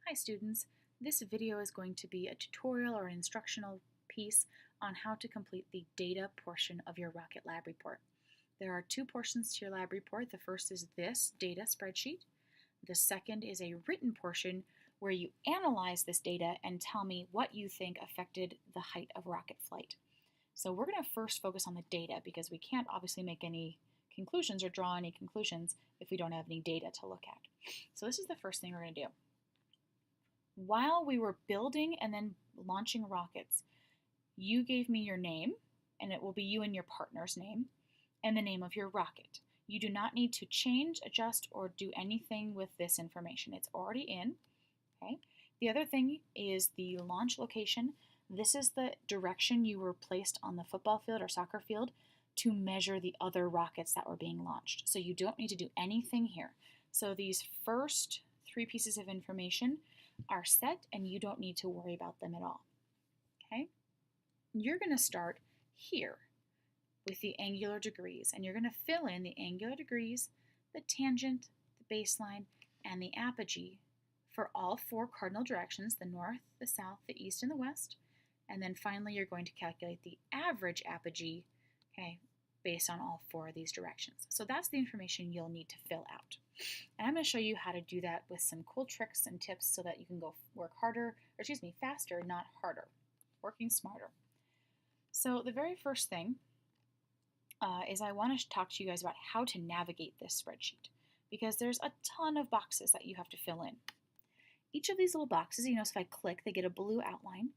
Hi students, this video is going to be a tutorial or an instructional piece on how to complete the data portion of your Rocket Lab report. There are two portions to your lab report. The first is this data spreadsheet. The second is a written portion where you analyze this data and tell me what you think affected the height of rocket flight. So we're going to first focus on the data because we can't obviously make any conclusions or draw any conclusions if we don't have any data to look at. So this is the first thing we're going to do. While we were building and then launching rockets, you gave me your name, and it will be you and your partner's name, and the name of your rocket. You do not need to change, adjust, or do anything with this information. It's already in. Okay. The other thing is the launch location. This is the direction you were placed on the football field or soccer field to measure the other rockets that were being launched. So you don't need to do anything here. So these first three pieces of information are set and you don't need to worry about them at all. Okay? You're going to start here with the angular degrees, and you're going to fill in the angular degrees, the tangent, the baseline, and the apogee for all four cardinal directions, the north, the south, the east, and the west. And then finally you're going to calculate the average apogee, okay, based on all four of these directions. So that's the information you'll need to fill out. And I'm going to show you how to do that with some cool tricks and tips so that you can go work harder, or excuse me, faster, not harder, working smarter. So the very first thing is I want to talk to you guys about how to navigate this spreadsheet, because there's a ton of boxes that you have to fill in. Each of these little boxes, you notice if I click, they get a blue outline.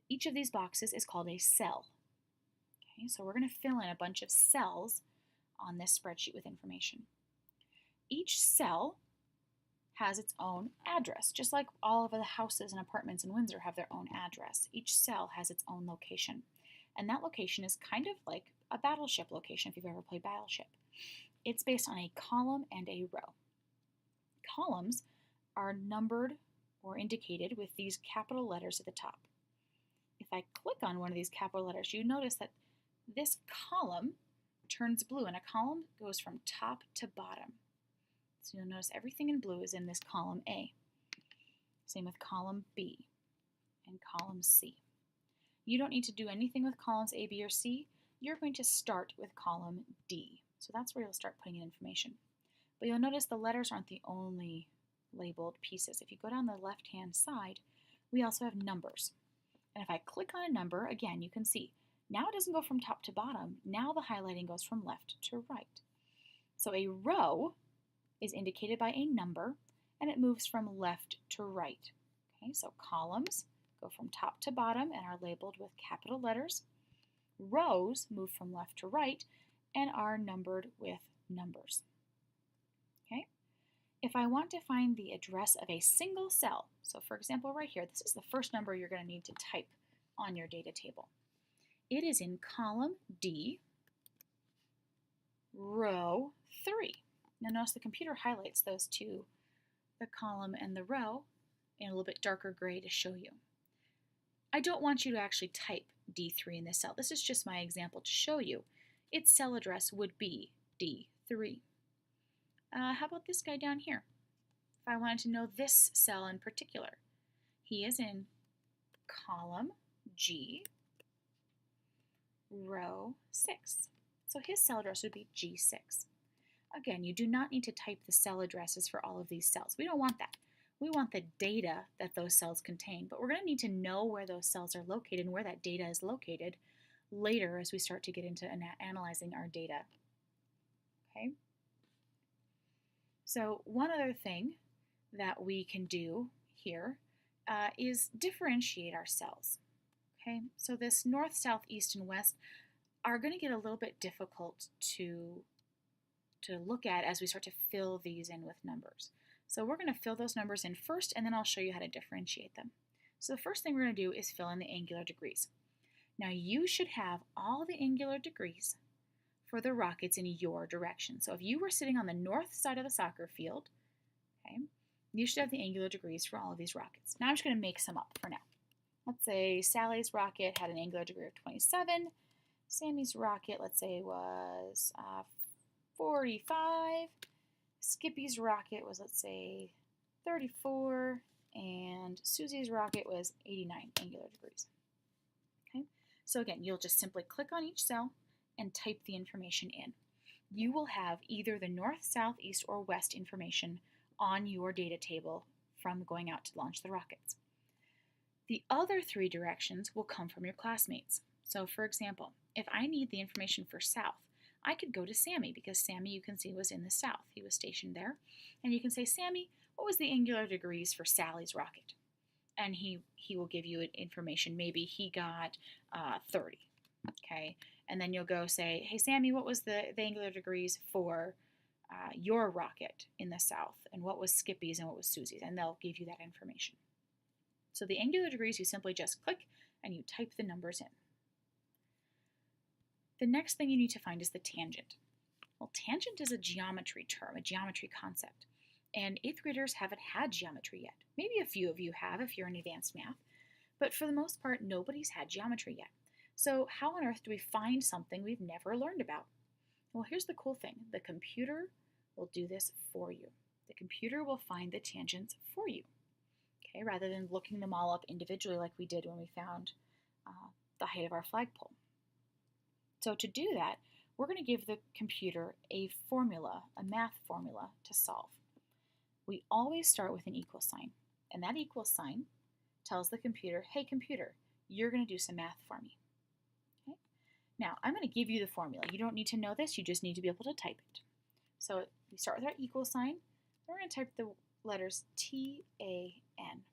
Each of these boxes is called a cell. Okay, so we're going to fill in a bunch of cells on this spreadsheet with information. Each cell has its own address, just like all of the houses and apartments in Windsor have their own address. Each cell has its own location, and that location is kind of like a battleship location if you've ever played Battleship. It's based on a column and a row. Columns are numbered or indicated with these capital letters at the top. If I click on one of these capital letters, you notice that this column turns blue, and a column goes from top to bottom. So you'll notice everything in blue is in this column A. Same with column B and column C. You don't need to do anything with columns A, B, or C. You're going to start with column D. So that's where you'll start putting in information. But you'll notice the letters aren't the only labeled pieces. If you go down the left-hand side, we also have numbers. And if I click on a number, again, you can see now it doesn't go from top to bottom. Now the highlighting goes from left to right. So a row is indicated by a number, and it moves from left to right. Okay, so columns go from top to bottom and are labeled with capital letters. Rows move from left to right and are numbered with numbers. Okay? If I want to find the address of a single cell, so for example right here, this is the first number you're going to need to type on your data table. It is in column D, row 3. Now notice the computer highlights those two, the column and the row, in a little bit darker gray to show you. I don't want you to actually type D3 in this cell. This is just my example to show you. Its cell address would be D3. How about this guy down here? If I wanted to know this cell in particular, he is in column G, row 6. So his cell address would be G6. Again, you do not need to type the cell addresses for all of these cells. We don't want that. We want the data that those cells contain, but we're going to need to know where those cells are located and where that data is located later as we start to get into analyzing our data. Okay? So one other thing that we can do here is differentiate our cells. Okay? So this north, south, east, and west are going to get a little bit difficult to look at as we start to fill these in with numbers. So we're going to fill those numbers in first, and then I'll show you how to differentiate them. So the first thing we're going to do is fill in the angular degrees. Now you should have all the angular degrees for the rockets in your direction. So if you were sitting on the north side of the soccer field, okay, you should have the angular degrees for all of these rockets. Now I'm just going to make some up for now. Let's say Sally's rocket had an angular degree of 27. Sammy's rocket, let's say, was 45. Skippy's rocket was, let's say, 34. and Susie's rocket was 89 angular degrees. Okay, so again, you'll just simply click on each cell and type the information in. You will have either the north, south, east, or west information on your data table from going out to launch the rockets. The other three directions will come from your classmates. So for example, if I need the information for south, I could go to Sammy because Sammy, you can see, was in the south. He was stationed there. And you can say, Sammy, what was the angular degrees for Sally's rocket? And he will give you information. Maybe he got 30, okay? And then you'll go say, hey, Sammy, what was the angular degrees for your rocket in the south? And what was Skippy's and what was Susie's? And they'll give you that information. So the angular degrees, you simply just click and you type the numbers in. The next thing you need to find is the tangent. Well, tangent is a geometry term, a geometry concept. And 8th graders haven't had geometry yet. Maybe a few of you have if you're in advanced math. But for the most part, nobody's had geometry yet. So how on earth do we find something we've never learned about? Well, here's the cool thing. The computer will do this for you. The computer will find the tangents for you, okay, rather than looking them all up individually like we did when we found the height of our flagpole. So to do that, we're going to give the computer a formula, a math formula to solve. We always start with an equal sign, and that equal sign tells the computer, hey computer, you're going to do some math for me. Okay? Now, I'm going to give you the formula. You don't need to know this, you just need to be able to type it. So we start with our equal sign, we're going to type the letters T-A-N.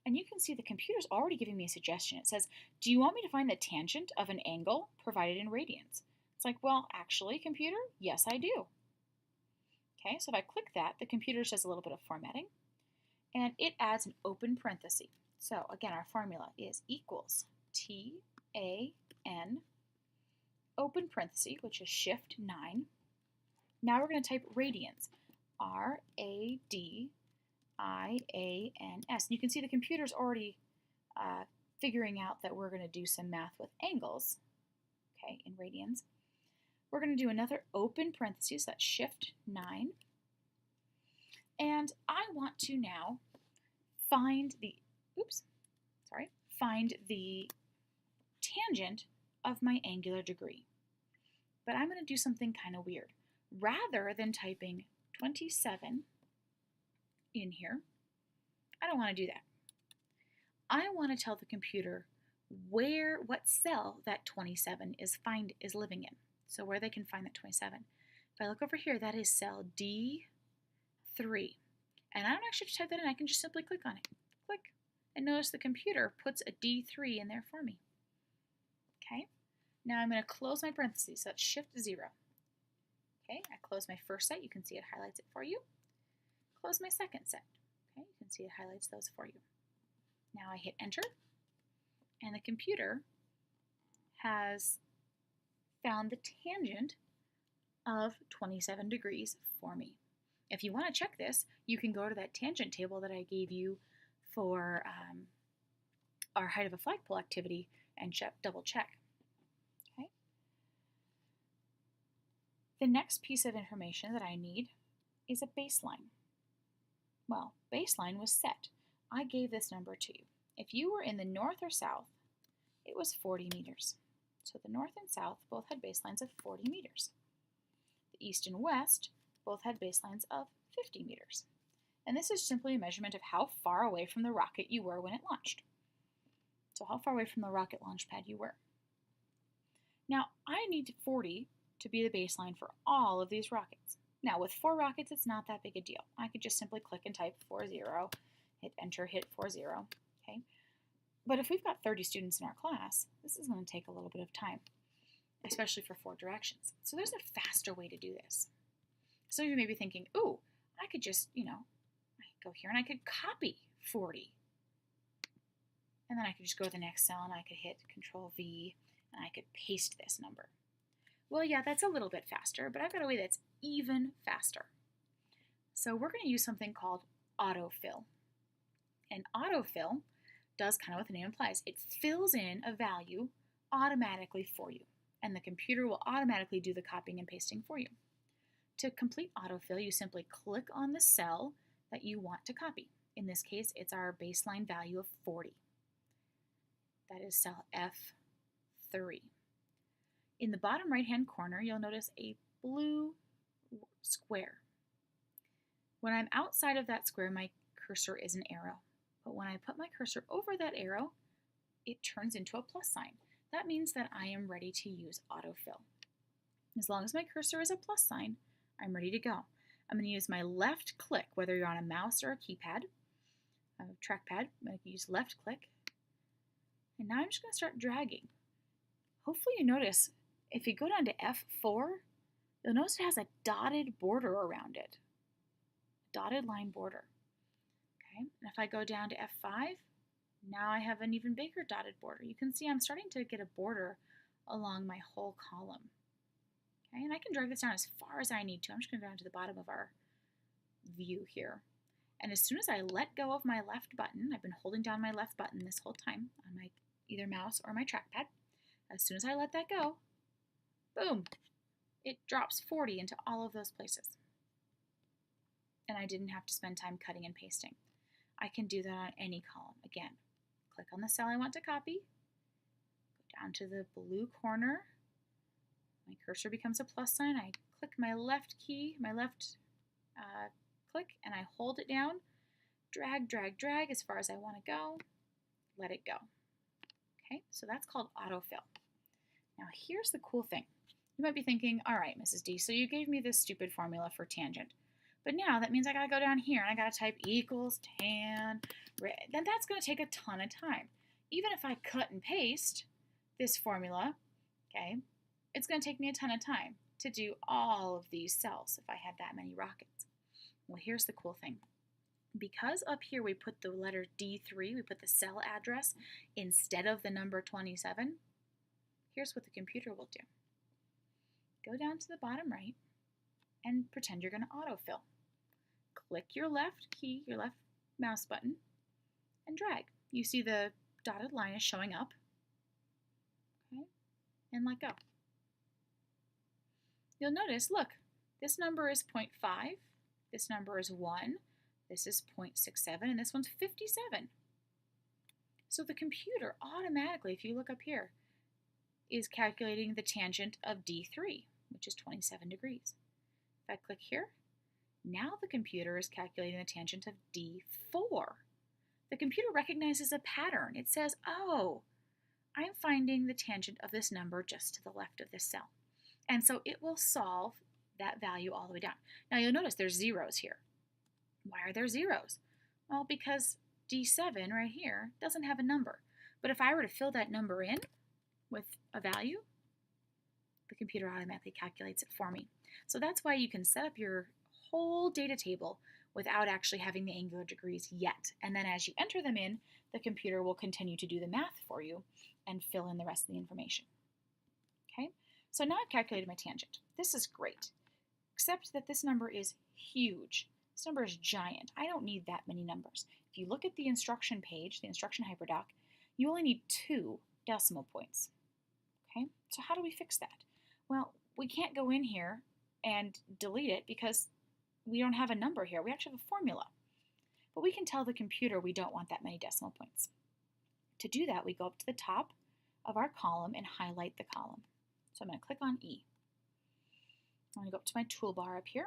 And you can see the computer's already giving me a suggestion. It says, do you want me to find the tangent of an angle provided in radians? It's like, well, actually, computer, yes, I do. Okay, so if I click that, the computer does a little bit of formatting, and it adds an open parenthesis. So again, our formula is equals T-A-N, open parenthesis, which is shift 9. Now we're going to type radians, R-A-D-I-A-N-S. You can see the computer's already figuring out that we're going to do some math with angles, okay, in radians. We're going to do another open parenthesis, that's shift 9. And I want to now find the, find the tangent of my angular degree. But I'm going to do something kind of weird. Rather than typing 27 in here, I don't want to do that. I want to tell the computer what cell that 27 is living in. So where they can find that 27. If I look over here, that is cell D3. And I don't actually have to type that in, I can just simply click on it. Click. And notice the computer puts a D3 in there for me. Okay. Now I'm going to close my parentheses, so that's shift 0. Okay, I close my first set, you can see it highlights it for you. Close my second set. Okay, you can see it highlights those for you. Now I hit enter, and the computer has found the tangent of 27 degrees for me. If you want to check this, you can go to that tangent table that I gave you for our height of a flagpole activity and double check. Okay. The next piece of information that I need is a baseline. Well, baseline was set. I gave this number to you. If you were in the north or south, it was 40 meters. So the north and south both had baselines of 40 meters. The east and west both had baselines of 50 meters. And this is simply a measurement of how far away from the rocket you were when it launched. So how far away from the rocket launch pad you were. Now, I need 40 to be the baseline for all of these rockets. Now, with 4 rockets, it's not that big a deal. I could just simply click and type 40, hit enter, hit 40, okay? But if we've got 30 students in our class, this is going to take a little bit of time, especially for 4 directions. So there's a faster way to do this. Some of you may be thinking, ooh, I could just, I could go here and I could copy 40. And then I could just go to the next cell and I could hit Control V and I could paste this number. Well, yeah, that's a little bit faster, but I've got a way that's even faster. So we're going to use something called autofill. And autofill does kind of what the name implies. It fills in a value automatically for you, and the computer will automatically do the copying and pasting for you. To complete autofill, you simply click on the cell that you want to copy. In this case, it's our baseline value of 40. That is cell F3. In the bottom right-hand corner, you'll notice a blue square. When I'm outside of that square, my cursor is an arrow. But when I put my cursor over that arrow, it turns into a plus sign. That means that I am ready to use autofill. As long as my cursor is a plus sign, I'm ready to go. I'm going to use my left click, whether you're on a mouse or a keypad, a trackpad. I'm going to use left click. And now I'm just going to start dragging. Hopefully you notice, if you go down to F4, you'll notice it has a dotted border around it. A dotted line border. Okay, and if I go down to F5, now I have an even bigger dotted border. You can see I'm starting to get a border along my whole column. Okay, and I can drag this down as far as I need to. I'm just going to go down to the bottom of our view here. And as soon as I let go of my left button, I've been holding down my left button this whole time on my either mouse or my trackpad. As soon as I let that go, boom, it drops 40 into all of those places. And I didn't have to spend time cutting and pasting. I can do that on any column. Again, click on the cell I want to copy, go down to the blue corner, my cursor becomes a plus sign, I click my left key, my left click, and I hold it down, drag, drag, drag as far as I want to go, let it go. Okay, so that's called autofill. Now here's the cool thing. You might be thinking, all right, Mrs. D, so you gave me this stupid formula for tangent. But now that means I gotta go down here and I gotta type equals tan, then that's gonna take a ton of time. Even if I cut and paste this formula, okay, it's gonna take me a ton of time to do all of these cells if I had that many rockets. Well, here's the cool thing. Because up here we put the letter D3, we put the cell address instead of the number 27, here's what the computer will do. Go down to the bottom right and pretend you're going to autofill. Click your left key, your left mouse button, and drag. You see the dotted line is showing up. Okay, and let go. You'll notice, look, this number is 0.5, this number is 1, this is 0.67, and this one's 57. So the computer automatically, if you look up here, is calculating the tangent of D3, which is 27 degrees. If I click here, now the computer is calculating the tangent of D4. The computer recognizes a pattern. It says, oh, I'm finding the tangent of this number just to the left of this cell. And so it will solve that value all the way down. Now you'll notice there's zeros here. Why are there zeros? Well, because D7 right here doesn't have a number. But if I were to fill that number in with a value, the computer automatically calculates it for me. So that's why you can set up your whole data table without actually having the angular degrees yet. And then as you enter them in, the computer will continue to do the math for you and fill in the rest of the information. Okay, so now I've calculated my tangent. This is great, except that this number is huge. This number is giant. I don't need that many numbers. If you look at the instruction page, the instruction hyperdoc, you only need 2 decimal points. Okay, so how do we fix that? Well, we can't go in here and delete it because we don't have a number here. We actually have a formula. But we can tell the computer we don't want that many decimal points. To do that, we go up to the top of our column and highlight the column. So I'm going to click on E. I'm going to go up to my toolbar up here,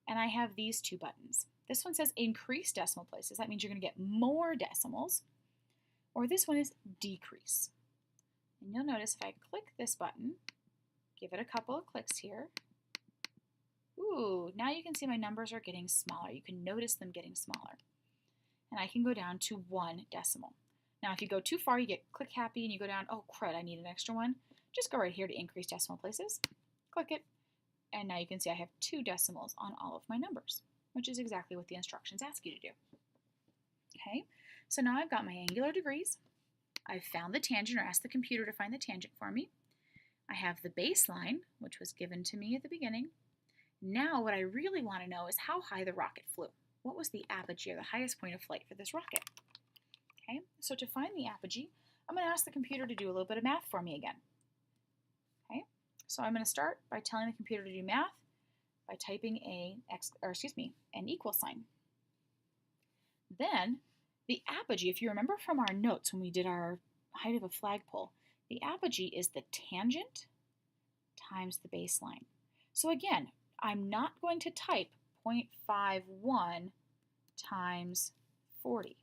and I have these 2 buttons. This one says increase decimal places. That means you're going to get more decimals. Or this one is decrease. And you'll notice if I click this button, give it a couple of clicks here, ooh, now you can see my numbers are getting smaller. You can notice them getting smaller. And I can go down to 1 decimal. Now if you go too far, you get click happy and you go down, oh crud, I need an extra one. Just go right here to increase decimal places, click it, and now you can see I have 2 decimals on all of my numbers, which is exactly what the instructions ask you to do. Okay, so now I've got my angular degrees. I've found the tangent, or asked the computer to find the tangent for me. I have the baseline, which was given to me at the beginning. Now what I really want to know is how high the rocket flew. What was the apogee, or the highest point of flight for this rocket? Okay, so to find the apogee, I'm going to ask the computer to do a little bit of math for me again. Okay, so I'm going to start by telling the computer to do math by typing an equal sign. Then the apogee, if you remember from our notes when we did our height of a flagpole, the apogee is the tangent times the baseline. So again, I'm not going to type 0.51 times 40.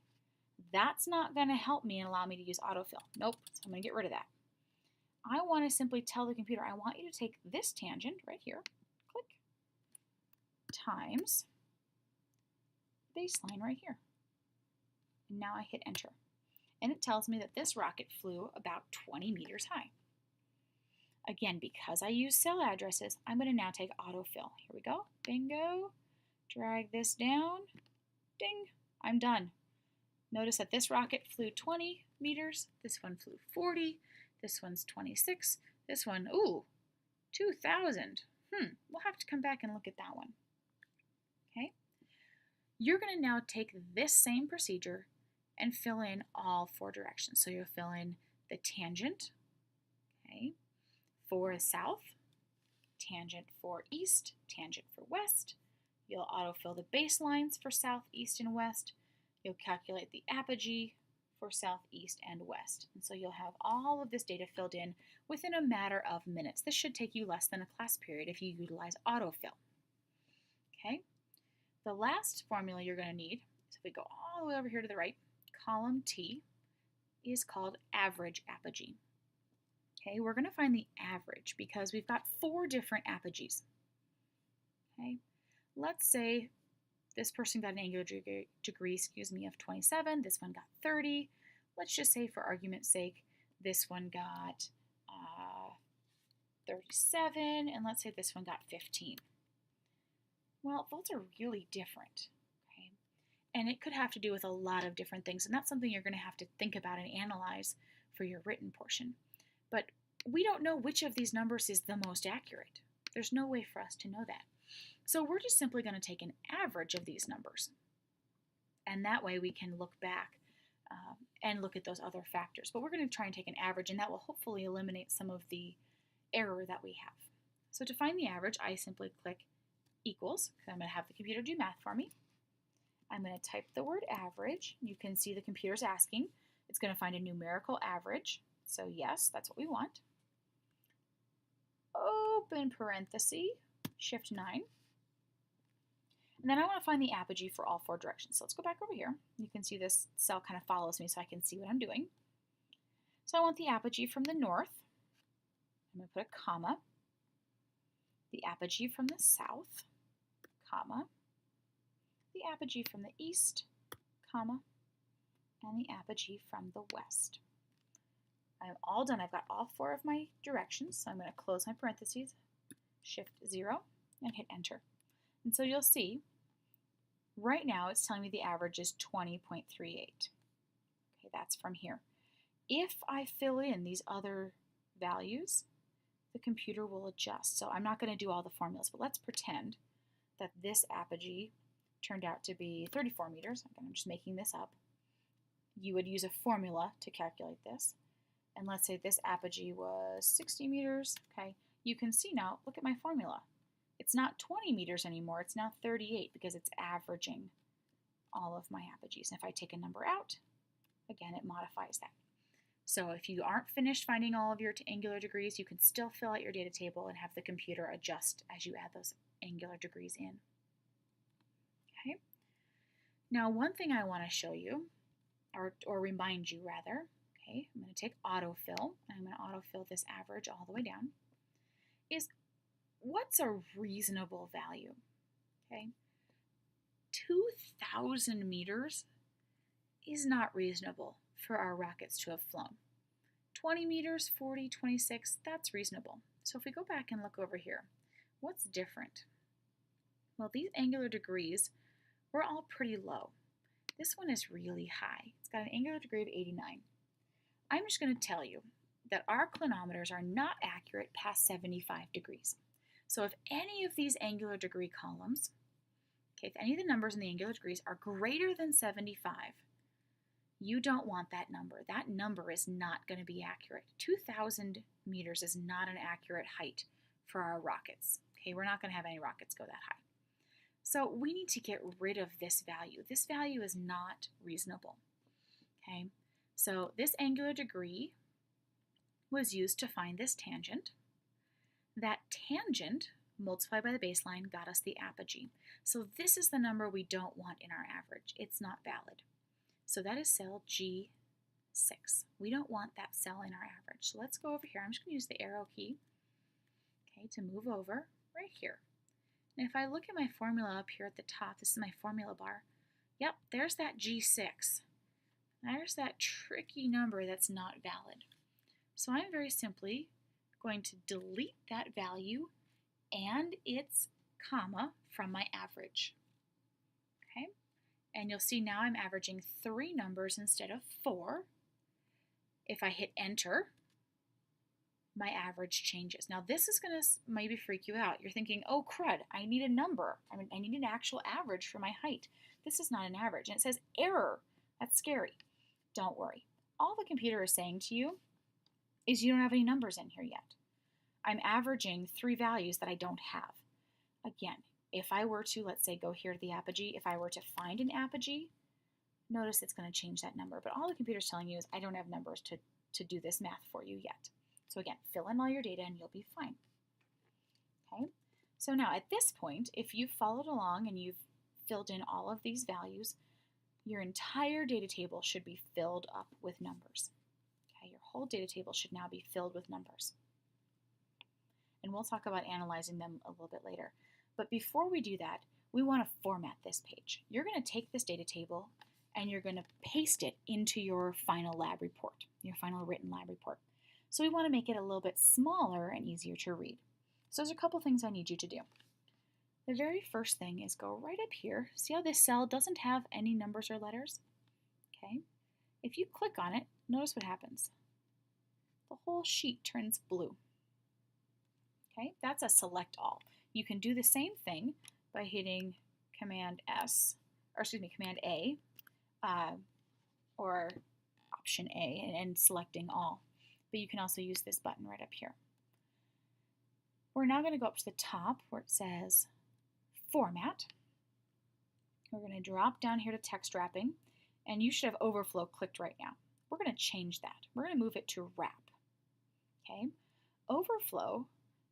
That's not going to help me and allow me to use autofill. Nope, so I'm going to get rid of that. I want to simply tell the computer, I want you to take this tangent right here, click, times baseline right here. And now I hit enter. And it tells me that this rocket flew about 20 meters high. Again, because I use cell addresses, I'm going to now take autofill. Here we go. Bingo. Drag this down. Ding. I'm done. Notice that this rocket flew 20 meters. This one flew 40. This one's 26. This one, ooh, 2,000. We'll have to come back and look at that one. Okay. You're going to now take this same procedure and fill in all 4 directions. So you'll fill in the tangent, okay, for south, tangent for east, tangent for west. You'll autofill the baselines for south, east, and west. You'll calculate the apogee for south, east, and west. And so you'll have all of this data filled in within a matter of minutes. This should take you less than a class period if you utilize autofill. Okay? The last formula you're going to need, so if we go all the way over here to the right, column T is called average apogee. Okay, we're going to find the average because we've got 4 different apogees. Okay, let's say this person got an angular degree, of 27. This one got 30. Let's just say, for argument's sake, this one got 37, and let's say this one got 15. Well, those are really different. Okay, and it could have to do with a lot of different things, and that's something you're going to have to think about and analyze for your written portion. But we don't know which of these numbers is the most accurate. There's no way for us to know that. So we're just simply going to take an average of these numbers. And that way we can look back and look at those other factors. But we're going to try and take an average, and that will hopefully eliminate some of the error that we have. So to find the average, I simply click equals, because I'm going to have the computer do math for me. I'm going to type the word average. You can see the computer's asking. It's going to find a numerical average. So yes, that's what we want. Open parenthesis, Shift 9. And then I want to find the apogee for all 4 directions. So let's go back over here. You can see this cell kind of follows me so I can see what I'm doing. So I want the apogee from the north. I'm going to put a comma. The apogee from the south, comma. The apogee from the east, comma. And the apogee from the west. I'm all done. I've got all 4 of my directions, so I'm going to close my parentheses, Shift 0, and hit Enter. And so you'll see, right now it's telling me the average is 20.38. Okay, that's from here. If I fill in these other values, the computer will adjust. So I'm not going to do all the formulas, but let's pretend that this apogee turned out to be 34 meters. I'm just making this up. You would use a formula to calculate this. And let's say this apogee was 60 meters, okay? You can see now, look at my formula. It's not 20 meters anymore, it's now 38 because it's averaging all of my apogees. And if I take a number out, again, it modifies that. So if you aren't finished finding all of your angular degrees, you can still fill out your data table and have the computer adjust as you add those angular degrees in. Okay? Now, one thing I want to show you, or remind you rather, okay, I'm going to take autofill, and I'm going to autofill this average all the way down, is what's a reasonable value? Okay, 2,000 meters is not reasonable for our rockets to have flown. 20 meters, 40, 26, that's reasonable. So if we go back and look over here, what's different? Well, these angular degrees were all pretty low. This one is really high. It's got an angular degree of 89. I'm just going to tell you that our clinometers are not accurate past 75 degrees. So if any of these angular degree columns, okay, if any of the numbers in the angular degrees are greater than 75, you don't want that number. That number is not going to be accurate. 2,000 meters is not an accurate height for our rockets. Okay, we're not going to have any rockets go that high. So we need to get rid of this value. This value is not reasonable. Okay, so this angular degree was used to find this tangent. That tangent multiplied by the baseline got us the apogee. So this is the number we don't want in our average. It's not valid. So that is cell G6. We don't want that cell in our average. So let's go over here. I'm just going to use the arrow key, okay, to move over right here. And if I look at my formula up here at the top, this is my formula bar. Yep, there's that G6. There's that tricky number that's not valid. So I'm very simply going to delete that value and its comma from my average. Okay, and you'll see now I'm averaging 3 numbers instead of 4. If I hit enter, my average changes. Now this is going to maybe freak you out. You're thinking, oh crud, I need a number. I need an actual average for my height. This is not an average. And it says error. That's scary. Don't worry. All the computer is saying to you is you don't have any numbers in here yet. I'm averaging 3 values that I don't have. Again, if I were to, let's say, go here to the apogee, if I were to find an apogee, notice it's going to change that number. But all the computer's telling you is I don't have numbers to do this math for you yet. So again, fill in all your data and you'll be fine. Okay, so now at this point, if you've followed along and you've filled in all of these values, your entire data table should be filled up with numbers. Okay, your whole data table should now be filled with numbers. And we'll talk about analyzing them a little bit later. But before we do that, we want to format this page. You're going to take this data table and you're going to paste it into your final lab report, your final written lab report. So we want to make it a little bit smaller and easier to read. So there's a couple things I need you to do. The very first thing is go right up here. See how this cell doesn't have any numbers or letters? Okay. If you click on it, notice what happens. The whole sheet turns blue. Okay, that's a select all. You can do the same thing by hitting Command A, or Option A and selecting all. But you can also use this button right up here. We're now going to go up to the top where it says Format. We're going to drop down here to text wrapping, and you should have overflow clicked right now. We're going to change that. We're going to move it to wrap. Okay, overflow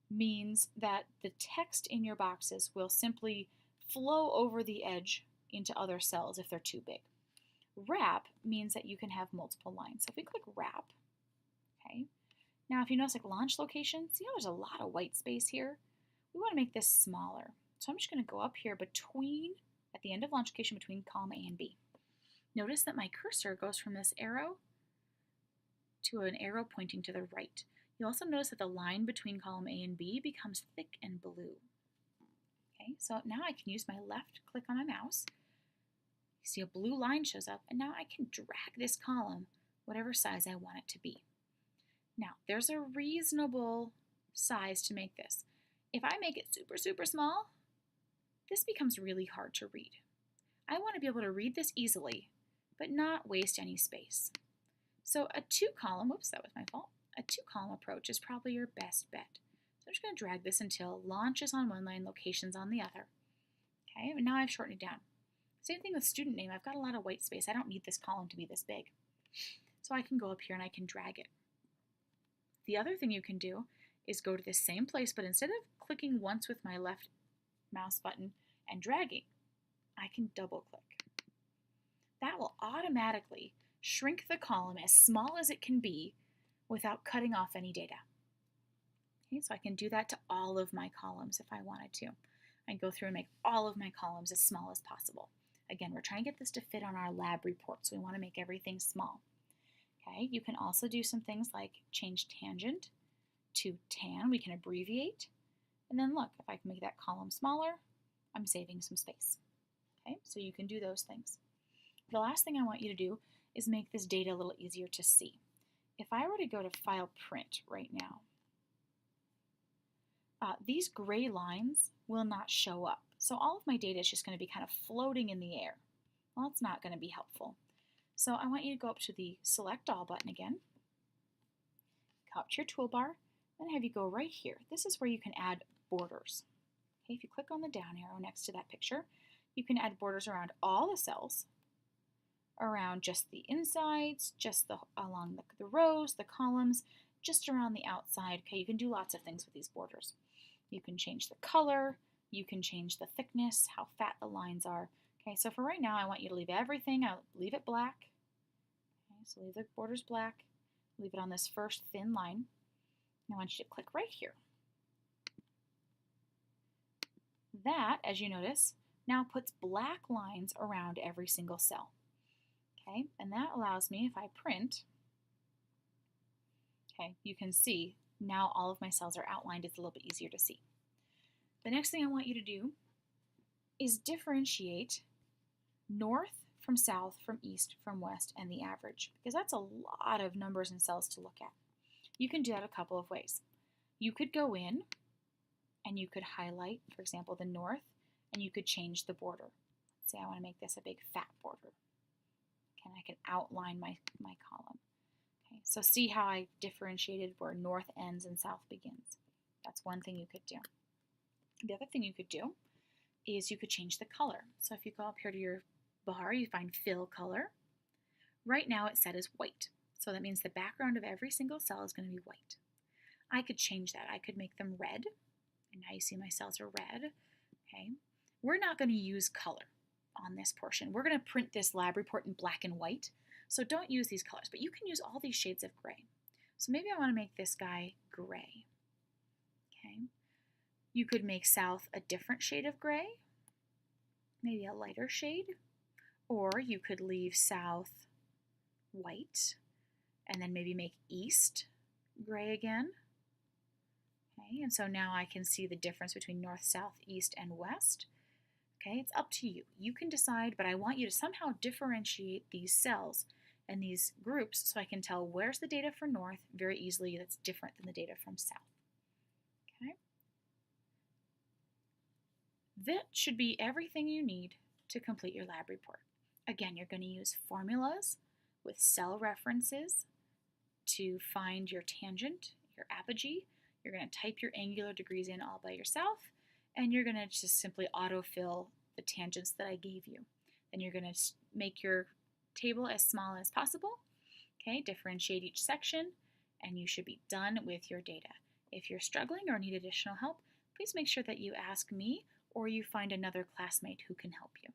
means that the text in your boxes will simply flow over the edge into other cells if they're too big. Wrap means that you can have multiple lines. So if we click wrap, okay, now if you notice like launch location, see how there's a lot of white space here? We want to make this smaller. So I'm just going to go up here at the end of launch location between column A and B. Notice that my cursor goes from this arrow to an arrow pointing to the right. You'll also notice that the line between column A and B becomes thick and blue. Okay, so now I can use my left click on my mouse. You see a blue line shows up, and now I can drag this column whatever size I want it to be. Now, there's a reasonable size to make this. If I make it super, super small, this becomes really hard to read. I want to be able to read this easily, but not waste any space. So a 2-column, whoops, that was my fault. A 2-column approach is probably your best bet. So I'm just going to drag this until launch is on one line, locations on the other. Okay, and now I've shortened it down. Same thing with student name. I've got a lot of white space. I don't need this column to be this big. So I can go up here and I can drag it. The other thing you can do is go to the same place, but instead of clicking once with my left mouse button and dragging, I can double click. That will automatically shrink the column as small as it can be without cutting off any data. Okay, so I can do that to all of my columns if I wanted to. I can go through and make all of my columns as small as possible. Again, we're trying to get this to fit on our lab report, so we want to make everything small. Okay, you can also do some things like change tangent to tan. We can abbreviate. And then look, if I can make that column smaller, I'm saving some space. Okay, so you can do those things. The last thing I want you to do is make this data a little easier to see. If I were to go to File Print right now, these gray lines will not show up. So all of my data is just going to be kind of floating in the air. Well, that's not going to be helpful. So I want you to go up to the Select All button again, go up to your toolbar, and have you go right here. This is where you can add borders. Okay, if you click on the down arrow next to that picture, you can add borders around all the cells, around just the insides, just along the rows, the columns, just around the outside. Okay, you can do lots of things with these borders. You can change the color, you can change the thickness, how fat the lines are. Okay, so for right now, I want you to leave everything, I'll leave it black. Okay, so leave the borders black, leave it on this first thin line. I want you to click right here. That, as you notice, now puts black lines around every single cell. Okay, and that allows me, if I print, okay, you can see now all of my cells are outlined. It's a little bit easier to see. The next thing I want you to do is differentiate north from south, from east, from west, and the average, because that's a lot of numbers and cells to look at. You can do that a couple of ways. You could go in and you could highlight, for example, the north, and you could change the border. Let's say I want to make this a big fat border. Okay, I can outline my column. Okay, so see how I differentiated where north ends and south begins. That's one thing you could do. The other thing you could do is you could change the color. So if you go up here to your bar, you find fill color. Right now it's set as white. So that means the background of every single cell is going to be white. I could change that. I could make them red. And now you see my cells are red. Okay. We're not going to use color on this portion. We're going to print this lab report in black and white. So don't use these colors, but you can use all these shades of gray. So maybe I want to make this guy gray. Okay. You could make south a different shade of gray, maybe a lighter shade, or you could leave south white and then maybe make east gray again. Okay, and so now I can see the difference between north, south, east, and west. Okay, it's up to you. You can decide, but I want you to somehow differentiate these cells and these groups so I can tell where's the data for north very easily that's different than the data from south. Okay. That should be everything you need to complete your lab report. Again, you're going to use formulas with cell references to find your tangent, your apogee. You're going to type your angular degrees in all by yourself, and you're going to just simply autofill the tangents that I gave you. Then you're going to make your table as small as possible. Okay, differentiate each section, and you should be done with your data. If you're struggling or need additional help, please make sure that you ask me or you find another classmate who can help you.